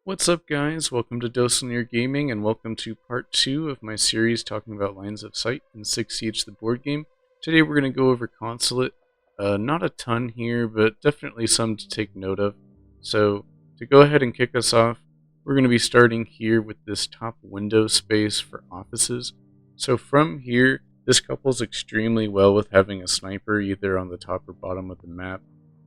What's up, guys? Welcome to Doselier Gaming, and welcome to part 2 of my series talking about lines of sight in 6 Siege the board game. Today we're going to go over Consulate. Not a ton here, but definitely some to take note of. So, to go ahead and kick us off, we're going to be starting here with this top window space for offices. So from here, this couples extremely well with having a sniper either on the top or bottom of the map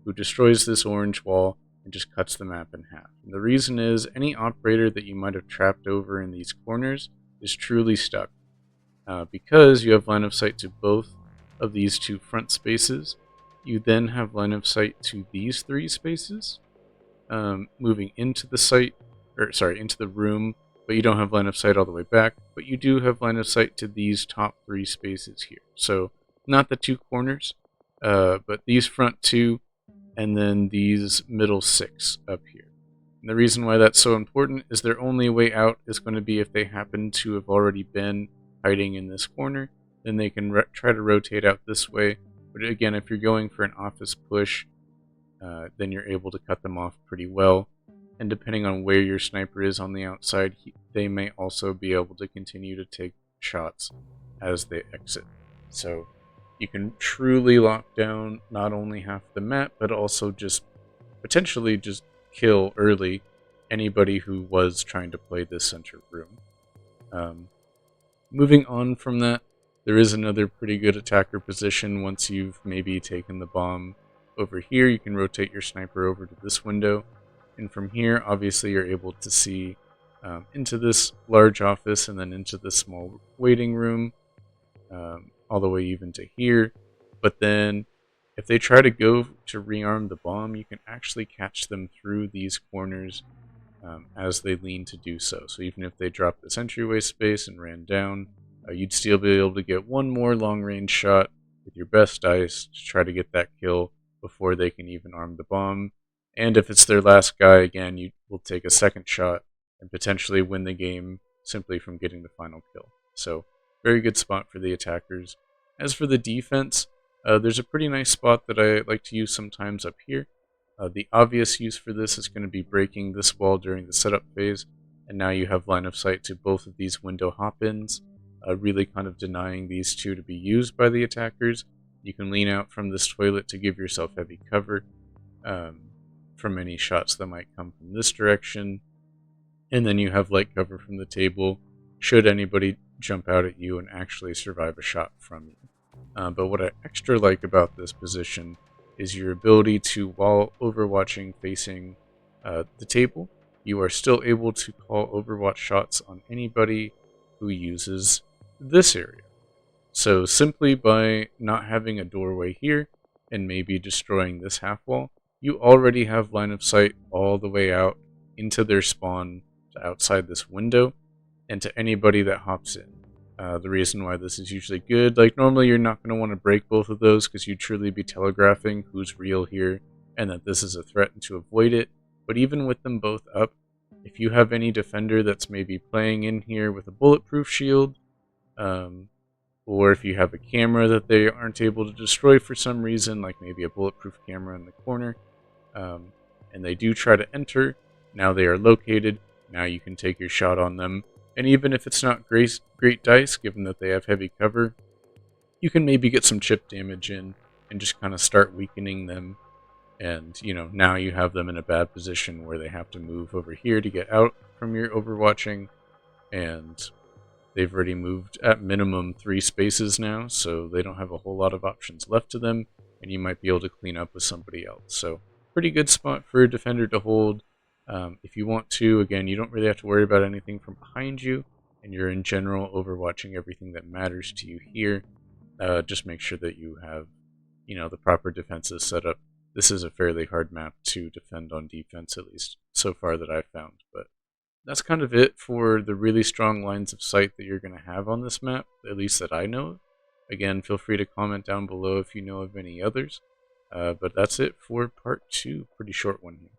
who destroys this orange wall and just cuts the map in half. And the reason is any operator that you might have trapped over in these corners is truly stuck because you have line of sight to both of these two front spaces. You then have line of sight to these three spaces, moving into the site, into the room, but you don't have line of sight all the way back. But you do have line of sight to these top three spaces here. So not the two corners, but these front two, and then these middle six up here. And the reason why that's so important is their only way out is going to be if they happen to have already been hiding in this corner, then they can try to rotate out this way. But again, if you're going for an office push, then you're able to cut them off pretty well. And depending on where your sniper is on the outside, they may also be able to continue to take shots as they exit. So you can truly lock down not only half the map, but also just potentially just kill early anybody who was trying to play this center room. Moving on from that, there is another pretty good attacker position. Once you've maybe taken the bomb over here, you can rotate your sniper over to this window. And from here, obviously, you're able to see into this large office and then into this small waiting room. All the way even to here. But then if they try to go to rearm the bomb, you can actually catch them through these corners as they lean to do so. So even if they dropped this entryway space and ran down, you'd still be able to get one more long-range shot with your best dice to try to get that kill before they can even arm the bomb. And if it's their last guy, again, you will take a second shot and potentially win the game simply from getting the final kill. So very good spot for the attackers. As for the defense, there's a pretty nice spot that I like to use sometimes up here. The obvious use for this is going to be breaking this wall during the setup phase, and now you have line of sight to both of these window hop-ins, really kind of denying these two to be used by the attackers. You can lean out from this toilet to give yourself heavy cover from any shots that might come from this direction, and then you have light cover from the table should anybody jump out at you and actually survive a shot from you. But what I extra like about this position is your ability to, while overwatching facing the table, you are still able to call overwatch shots on anybody who uses this area. So simply by not having a doorway here and maybe destroying this half wall, you already have line of sight all the way out into their spawn to outside this window and to anybody that hops in. The reason why this is usually good, like normally you're not going to want to break both of those because you'd truly be telegraphing who's real here and that this is a threat and to avoid it. But even with them both up, if you have any defender that's maybe playing in here with a bulletproof shield, or if you have a camera that they aren't able to destroy for some reason, like maybe a bulletproof camera in the corner, and they do try to enter, now they are located, now you can take your shot on them. And even if it's not great dice, given that they have heavy cover, you can maybe get some chip damage in and just kind of start weakening them. And, now you have them in a bad position where they have to move over here to get out from your overwatching. And they've already moved at minimum 3 spaces now, so they don't have a whole lot of options left to them. And you might be able to clean up with somebody else. So pretty good spot for a defender to hold. If you want to, again, you don't really have to worry about anything from behind you, and you're in general overwatching everything that matters to you here. Just make sure that you have, the proper defenses set up. This is a fairly hard map to defend on defense, at least so far that I've found. But that's kind of it for the really strong lines of sight that you're going to have on this map, at least that I know of. Again, feel free to comment down below if you know of any others. But that's it for part 2. Pretty short one here.